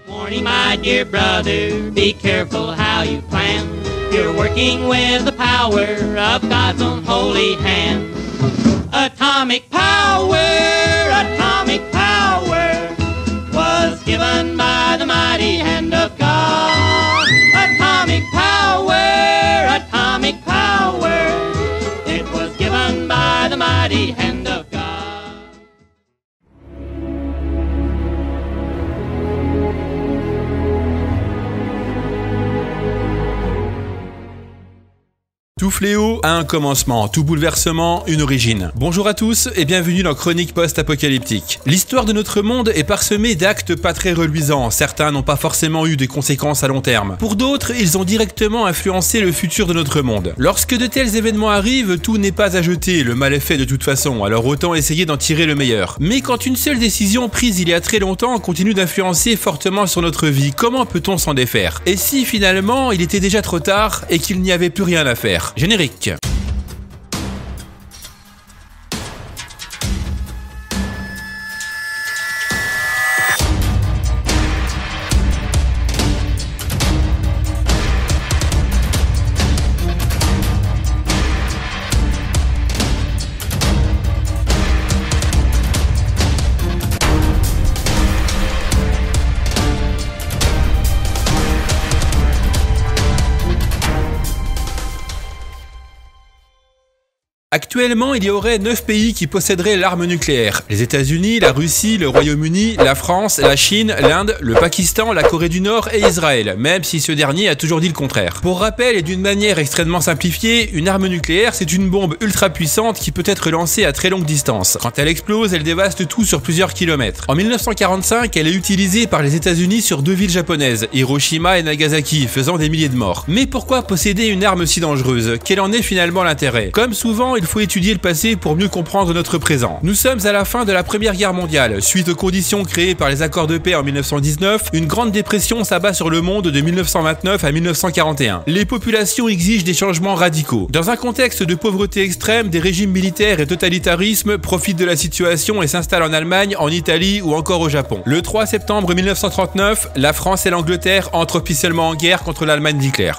Warning, my dear brother, be careful how you plan. You're working with the power of God's own holy hand. Atomic power was given by the mighty hand of God. Atomic power, it was given by the mighty hand of God. Tout fléau a un commencement, tout bouleversement une origine. Bonjour à tous et bienvenue dans Chronique Post-Apocalyptique. L'histoire de notre monde est parsemée d'actes pas très reluisants. Certains n'ont pas forcément eu des conséquences à long terme. Pour d'autres, ils ont directement influencé le futur de notre monde. Lorsque de tels événements arrivent, tout n'est pas à jeter, le mal est fait de toute façon, alors autant essayer d'en tirer le meilleur. Mais quand une seule décision prise il y a très longtemps continue d'influencer fortement sur notre vie, comment peut-on s'en défaire? Et si finalement il était déjà trop tard et qu'il n'y avait plus rien à faire? Générique. Actuellement, il y aurait 9 pays qui posséderaient l'arme nucléaire. Les États-Unis, la Russie, le Royaume-Uni, la France, la Chine, l'Inde, le Pakistan, la Corée du Nord et Israël, même si ce dernier a toujours dit le contraire. Pour rappel et d'une manière extrêmement simplifiée, une arme nucléaire, c'est une bombe ultra puissante qui peut être lancée à très longue distance. Quand elle explose, elle dévaste tout sur plusieurs kilomètres. En 1945, elle est utilisée par les États-Unis sur 2 villes japonaises, Hiroshima et Nagasaki, faisant des milliers de morts. Mais pourquoi posséder une arme si dangereuse? Quel en est finalement l'intérêt? Comme souvent, il faut étudier le passé pour mieux comprendre notre présent. Nous sommes à la fin de la Première Guerre mondiale. Suite aux conditions créées par les accords de paix en 1919, une grande dépression s'abat sur le monde de 1929 à 1941. Les populations exigent des changements radicaux. Dans un contexte de pauvreté extrême, des régimes militaires et totalitarisme profitent de la situation et s'installent en Allemagne, en Italie ou encore au Japon. Le 3 septembre 1939, la France et l'Angleterre entrent officiellement en guerre contre l'Allemagne d'Hitler.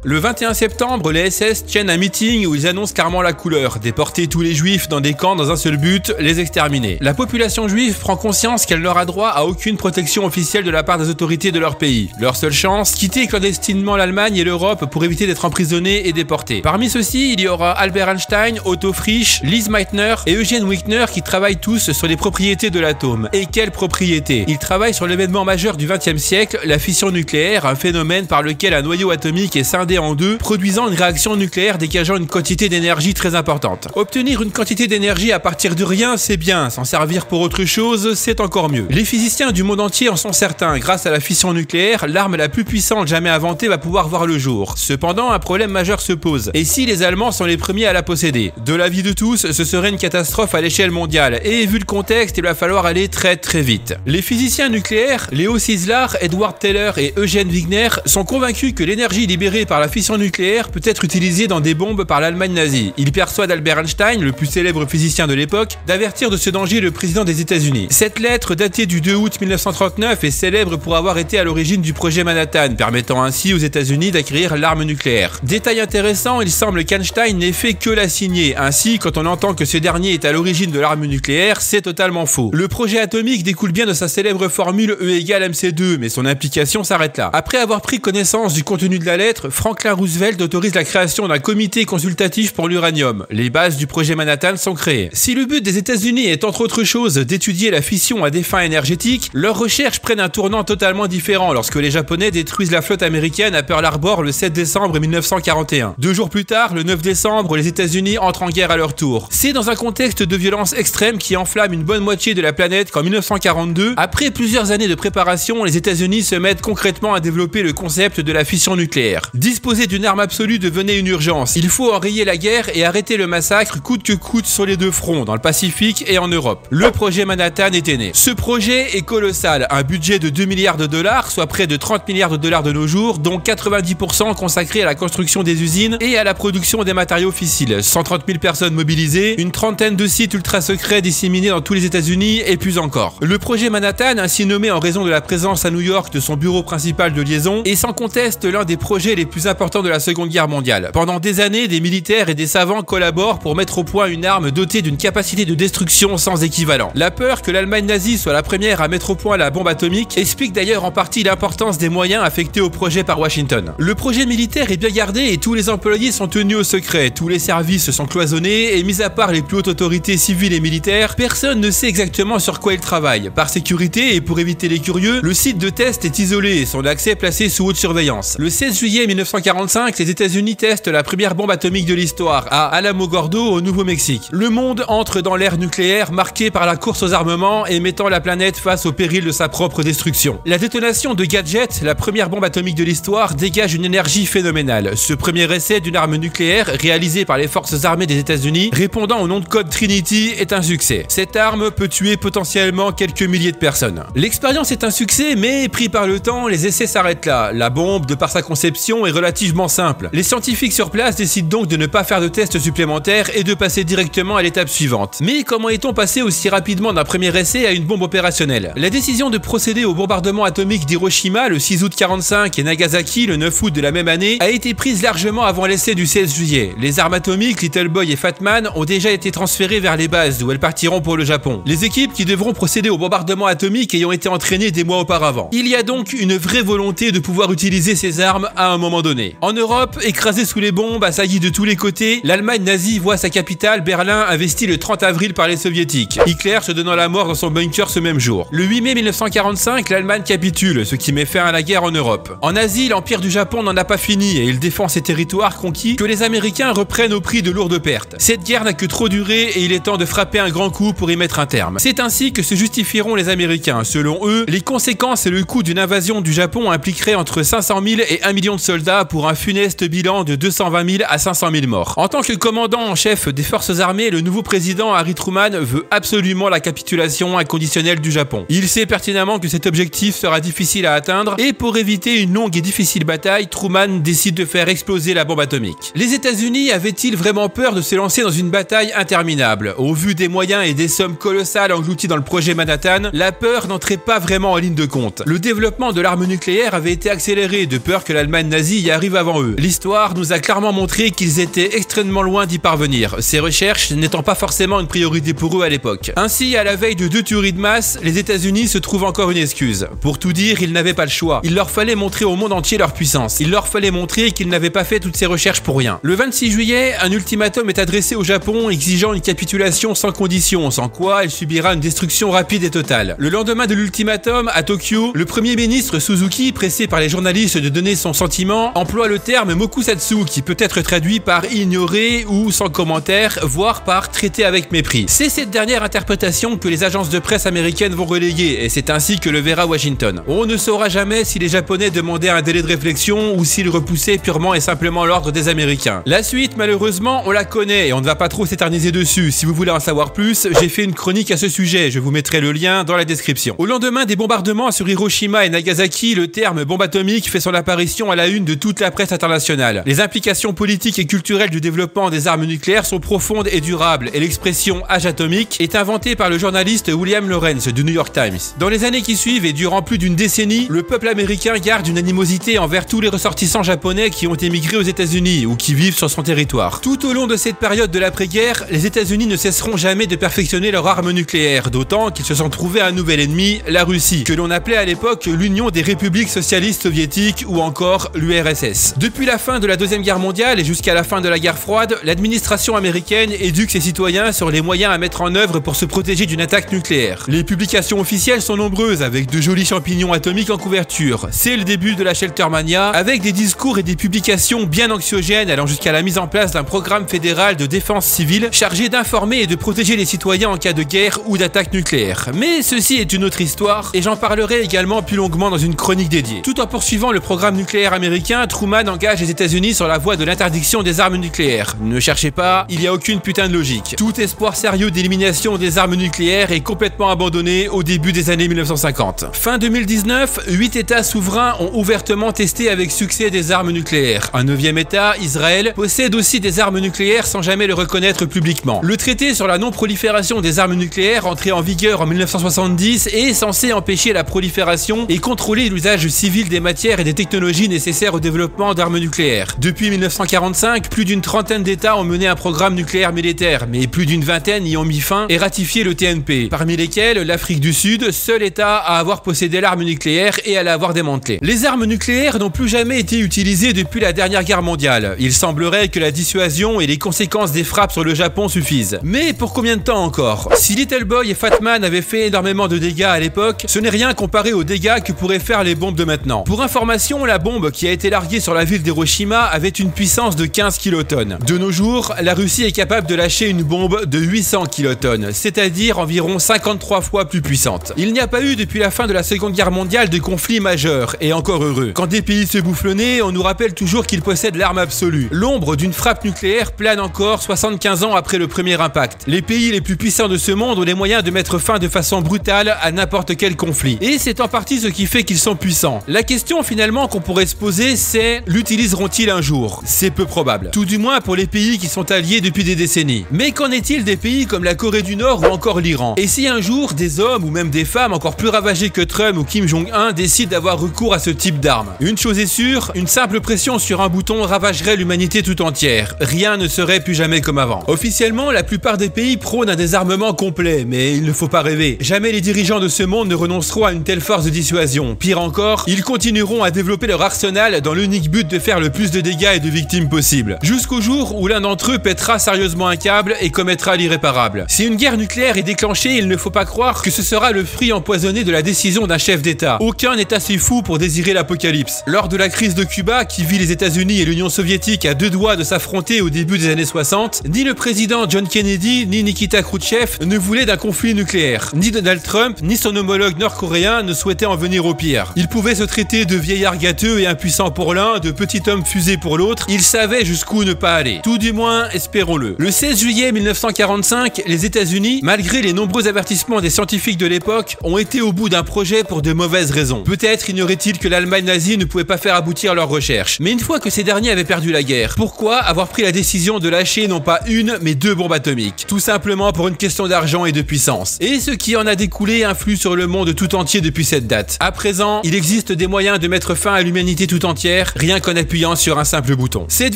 Le 21 septembre, les SS tiennent un meeting où ils annoncent clairement la couleur, déporter tous les juifs dans des camps dans un seul but, les exterminer. La population juive prend conscience qu'elle n'aura droit à aucune protection officielle de la part des autorités de leur pays. Leur seule chance, quitter clandestinement l'Allemagne et l'Europe pour éviter d'être emprisonnés et déportés. Parmi ceux-ci, il y aura Albert Einstein, Otto Frisch, Lise Meitner et Eugene Wigner qui travaillent tous sur les propriétés de l'atome. Et quelles propriétés? Ils travaillent sur l'événement majeur du XXe siècle, la fission nucléaire, un phénomène par lequel un noyau atomique est scindé en deux, produisant une réaction nucléaire dégageant une quantité d'énergie très importante. Obtenir une quantité d'énergie à partir de rien, c'est bien, s'en servir pour autre chose, c'est encore mieux. Les physiciens du monde entier en sont certains, grâce à la fission nucléaire, l'arme la plus puissante jamais inventée va pouvoir voir le jour. Cependant, un problème majeur se pose. Et si les Allemands sont les premiers à la posséder? De l'avis de tous, ce serait une catastrophe à l'échelle mondiale, et vu le contexte, il va falloir aller très vite. Les physiciens nucléaires, Léo Szilard, Edward Teller et Eugene Wigner, sont convaincus que l'énergie libérée par la fission nucléaire peut être utilisée dans des bombes par l'Allemagne nazie. Ils persuadent Albert Einstein, le plus célèbre physicien de l'époque, d'avertir de ce danger le président des États-Unis. Cette lettre, datée du 2 août 1939, est célèbre pour avoir été à l'origine du projet Manhattan, permettant ainsi aux États-Unis d'acquérir l'arme nucléaire. Détail intéressant, il semble qu'Einstein n'ait fait que la signer. Ainsi, quand on entend que ce dernier est à l'origine de l'arme nucléaire, c'est totalement faux. Le projet atomique découle bien de sa célèbre formule E égale MC2, mais son implication s'arrête là. Après avoir pris connaissance du contenu de la lettre, Franklin Roosevelt autorise la création d'un comité consultatif pour l'uranium. Les bases du projet Manhattan sont créées. Si le but des États-Unis est entre autres choses d'étudier la fission à des fins énergétiques, leurs recherches prennent un tournant totalement différent lorsque les Japonais détruisent la flotte américaine à Pearl Harbor le 7 décembre 1941. 2 jours plus tard, le 9 décembre, les États-Unis entrent en guerre à leur tour. C'est dans un contexte de violence extrême qui enflamme une bonne moitié de la planète qu'en 1942, après plusieurs années de préparation, les États-Unis se mettent concrètement à développer le concept de la fission nucléaire. 10 Disposer d'une arme absolue devenait une urgence. Il faut enrayer la guerre et arrêter le massacre coûte que coûte sur les deux fronts, dans le Pacifique et en Europe. Le projet Manhattan était né. Ce projet est colossal, un budget de 2 milliards de dollars, soit près de 30 milliards de dollars de nos jours, dont 90% consacrés à la construction des usines et à la production des matériaux fissiles. 130 000 personnes mobilisées, une trentaine de sites ultra secrets disséminés dans tous les États-Unis et plus encore. Le projet Manhattan, ainsi nommé en raison de la présence à New York de son bureau principal de liaison, est sans conteste l'un des projets les plus importants de la Seconde Guerre mondiale. Pendant des années, des militaires et des savants collaborent pour mettre au point une arme dotée d'une capacité de destruction sans équivalent. La peur que l'Allemagne nazie soit la première à mettre au point la bombe atomique explique d'ailleurs en partie l'importance des moyens affectés au projet par Washington. Le projet militaire est bien gardé et tous les employés sont tenus au secret. Tous les services sont cloisonnés et mis à part les plus hautes autorités civiles et militaires, personne ne sait exactement sur quoi ils travaillent. Par sécurité et pour éviter les curieux, le site de test est isolé et son accès placé sous haute surveillance. Le 16 juillet 1945, les États-Unis testent la première bombe atomique de l'histoire à Alamogordo au Nouveau-Mexique. Le monde entre dans l'ère nucléaire marquée par la course aux armements et mettant la planète face au péril de sa propre destruction. La détonation de Gadget, la première bombe atomique de l'histoire, dégage une énergie phénoménale. Ce premier essai d'une arme nucléaire réalisé par les forces armées des États-Unis, répondant au nom de code Trinity, est un succès. Cette arme peut tuer potentiellement quelques milliers de personnes. L'expérience est un succès, mais pris par le temps, les essais s'arrêtent là. La bombe, de par sa conception, est relativement simple. Les scientifiques sur place décident donc de ne pas faire de tests supplémentaires et de passer directement à l'étape suivante. Mais comment est-on passé aussi rapidement d'un premier essai à une bombe opérationnelle? La décision de procéder au bombardement atomique d'Hiroshima le 6 août 45 et Nagasaki le 9 août de la même année a été prise largement avant l'essai du 16 juillet. Les armes atomiques Little Boy et Fat Man ont déjà été transférées vers les bases d'où elles partiront pour le Japon. Les équipes qui devront procéder au bombardement atomique ayant été entraînées des mois auparavant. Il y a donc une vraie volonté de pouvoir utiliser ces armes à un moment donné. En Europe, écrasée sous les bombes, assaillie de tous les côtés, l'Allemagne nazie voit sa capitale, Berlin, investie le 30 avril par les soviétiques. Hitler se donnant la mort dans son bunker ce même jour. Le 8 mai 1945, l'Allemagne capitule, ce qui met fin à la guerre en Europe. En Asie, l'empire du Japon n'en a pas fini et il défend ses territoires conquis que les Américains reprennent au prix de lourdes pertes. Cette guerre n'a que trop duré et il est temps de frapper un grand coup pour y mettre un terme. C'est ainsi que se justifieront les Américains. Selon eux, les conséquences et le coût d'une invasion du Japon impliqueraient entre 500 000 et 1 million de soldats pour un funeste bilan de 220 000 à 500 000 morts. En tant que commandant en chef des forces armées, le nouveau président Harry Truman veut absolument la capitulation inconditionnelle du Japon. Il sait pertinemment que cet objectif sera difficile à atteindre et pour éviter une longue et difficile bataille, Truman décide de faire exploser la bombe atomique. Les États-Unis avaient-ils vraiment peur de se lancer dans une bataille interminable? Au vu des moyens et des sommes colossales engloutis dans le projet Manhattan, la peur n'entrait pas vraiment en ligne de compte. Le développement de l'arme nucléaire avait été accéléré de peur que l'Allemagne nazie y arrive avant eux. L'histoire nous a clairement montré qu'ils étaient extrêmement loin d'y parvenir, ces recherches n'étant pas forcément une priorité pour eux à l'époque. Ainsi, à la veille de 2 tueries de masse, les États-Unis se trouvent encore une excuse. Pour tout dire, ils n'avaient pas le choix. Il leur fallait montrer au monde entier leur puissance. Il leur fallait montrer qu'ils n'avaient pas fait toutes ces recherches pour rien. Le 26 juillet, un ultimatum est adressé au Japon exigeant une capitulation sans condition, sans quoi elle subira une destruction rapide et totale. Le lendemain de l'ultimatum, à Tokyo, le premier ministre Suzuki, pressé par les journalistes de donner son sentiment, emploie le terme mokusatsu qui peut être traduit par ignorer ou sans commentaire, voire par traiter avec mépris. C'est cette dernière interprétation que les agences de presse américaines vont relayer et c'est ainsi que le verra Washington. On ne saura jamais si les Japonais demandaient un délai de réflexion ou s'ils repoussaient purement et simplement l'ordre des Américains. La suite, malheureusement, on la connaît et on ne va pas trop s'éterniser dessus. Si vous voulez en savoir plus, j'ai fait une chronique à ce sujet, je vous mettrai le lien dans la description. Au lendemain des bombardements sur Hiroshima et Nagasaki, le terme bombe atomique fait son apparition à la une de toute la presse internationale. Les implications politiques et culturelles du développement des armes nucléaires sont profondes et durables et l'expression âge atomique est inventée par le journaliste William Lawrence du New York Times. Dans les années qui suivent et durant plus d'une décennie, le peuple américain garde une animosité envers tous les ressortissants japonais qui ont émigré aux États-Unis ou qui vivent sur son territoire. Tout au long de cette période de l'après-guerre, les États-Unis ne cesseront jamais de perfectionner leur arme nucléaire, d'autant qu'ils se sont trouvés un nouvel ennemi, la Russie, que l'on appelait à l'époque l'Union des républiques socialistes soviétiques ou encore l'URSS. Depuis la fin de la Deuxième Guerre mondiale et jusqu'à la fin de la guerre froide, l'administration américaine éduque ses citoyens sur les moyens à mettre en œuvre pour se protéger d'une attaque nucléaire. Les publications officielles sont nombreuses avec de jolis champignons atomiques en couverture. C'est le début de la Sheltermania avec des discours et des publications bien anxiogènes allant jusqu'à la mise en place d'un programme fédéral de défense civile chargé d'informer et de protéger les citoyens en cas de guerre ou d'attaque nucléaire. Mais ceci est une autre histoire et j'en parlerai également plus longuement dans une chronique dédiée. Tout en poursuivant le programme nucléaire américain, Truman engage les États-Unis sur la voie de l'interdiction des armes nucléaires. Ne cherchez pas, il n'y a aucune putain de logique. Tout espoir sérieux d'élimination des armes nucléaires est complètement abandonné au début des années 1950. Fin 2019, 8 États souverains ont ouvertement testé avec succès des armes nucléaires. Un 9e État, Israël, possède aussi des armes nucléaires sans jamais le reconnaître publiquement. Le traité sur la non-prolifération des armes nucléaires, entré en vigueur en 1970, est censé empêcher la prolifération et contrôler l'usage civil des matières et des technologies nécessaires au développement d'armes nucléaires. Depuis 1945, plus d'une trentaine d'États ont mené un programme nucléaire militaire, mais plus d'une vingtaine y ont mis fin et ratifié le TNP, parmi lesquels l'Afrique du Sud, seul État à avoir possédé l'arme nucléaire et à l'avoir démantelée. Les armes nucléaires n'ont plus jamais été utilisées depuis la dernière guerre mondiale. Il semblerait que la dissuasion et les conséquences des frappes sur le Japon suffisent. Mais pour combien de temps encore? Si Little Boy et Fat Man avaient fait énormément de dégâts à l'époque, ce n'est rien comparé aux dégâts que pourraient faire les bombes de maintenant. Pour information, la bombe qui a été larguée sur la ville d'Hiroshima avait une puissance de 15 kilotonnes. De nos jours, la Russie est capable de lâcher une bombe de 800 kilotonnes, c'est-à-dire environ 53 fois plus puissante. Il n'y a pas eu depuis la fin de la Seconde Guerre mondiale de conflits majeurs, et encore heureux. Quand des pays se bouffent le nez, on nous rappelle toujours qu'ils possèdent l'arme absolue. L'ombre d'une frappe nucléaire plane encore 75 ans après le premier impact. Les pays les plus puissants de ce monde ont les moyens de mettre fin de façon brutale à n'importe quel conflit. Et c'est en partie ce qui fait qu'ils sont puissants. La question finalement qu'on pourrait se poser, c'est: l'utiliseront-ils un jour? C'est peu probable. Tout du moins pour les pays qui sont alliés depuis des décennies. Mais qu'en est-il des pays comme la Corée du Nord ou encore l'Iran? Et si un jour des hommes ou même des femmes encore plus ravagés que Trump ou Kim Jong-un décident d'avoir recours à ce type d'armes? Une chose est sûre, une simple pression sur un bouton ravagerait l'humanité tout entière. Rien ne serait plus jamais comme avant. Officiellement, la plupart des pays prônent un désarmement complet, mais il ne faut pas rêver. Jamais les dirigeants de ce monde ne renonceront à une telle force de dissuasion. Pire encore, ils continueront à développer leur arsenal dans l'unique but de faire le plus de dégâts et de victimes possible. Jusqu'au jour où l'un d'entre eux pètera sérieusement un câble et commettra l'irréparable. Si une guerre nucléaire est déclenchée, il ne faut pas croire que ce sera le fruit empoisonné de la décision d'un chef d'État. Aucun n'est assez fou pour désirer l'apocalypse. Lors de la crise de Cuba, qui vit les États-Unis et l'Union soviétique à deux doigts de s'affronter au début des années 60, ni le président John Kennedy ni Nikita Khrouchtchev ne voulaient d'un conflit nucléaire. Ni Donald Trump ni son homologue nord-coréen ne souhaitaient en venir au pire. Ils pouvaient se traiter de vieillards gâteux et impuissants pour l'un, de petits hommes fusés pour l'autre. Ils savaient jusqu'où ne pas aller. Tout du moins, espérons-le. Le 16 juillet 1945, les États-Unis, malgré les nombreux avertissements des scientifiques de l'époque, ont été au bout d'un projet pour de mauvaises raisons. Peut-être ignoraient-ils que l'Allemagne nazie ne pouvait pas faire aboutir leurs recherches. Mais une fois que ces derniers avaient perdu la guerre, pourquoi avoir pris la décision de lâcher non pas une, mais 2 bombes atomiques? Tout simplement pour une question d'argent et de puissance. Et ce qui en a découlé influe sur le monde tout entier depuis cette date. À présent, il existe des moyens de mettre fin à l'humanité tout entière, rien qu'en appuyant sur un simple bouton. Cette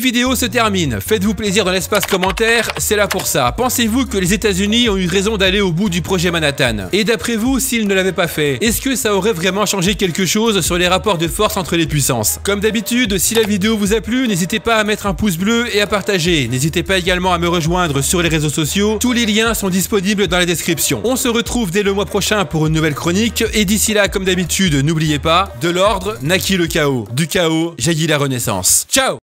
vidéo se termine. Faites-vous plaisir dans l'espace commentaire, c'est là pour ça. Pensez-vous que les États-Unis ont eu raison d'aller au bout du projet Manhattan? Et d'après vous, s'ils ne l'avaient pas fait, est-ce que ça aurait vraiment changé quelque chose sur les rapports de force entre les puissances? Comme d'habitude, si la vidéo vous a plu, n'hésitez pas à mettre un pouce bleu et à partager. N'hésitez pas également à me rejoindre sur les réseaux sociaux. Tous les liens sont disponibles dans la description. On se retrouve dès le mois prochain pour une nouvelle chronique. Et d'ici là, comme d'habitude, n'oubliez pas, de l'ordre naquit le chaos. Du chaos jaillit la renaissance. Ciao!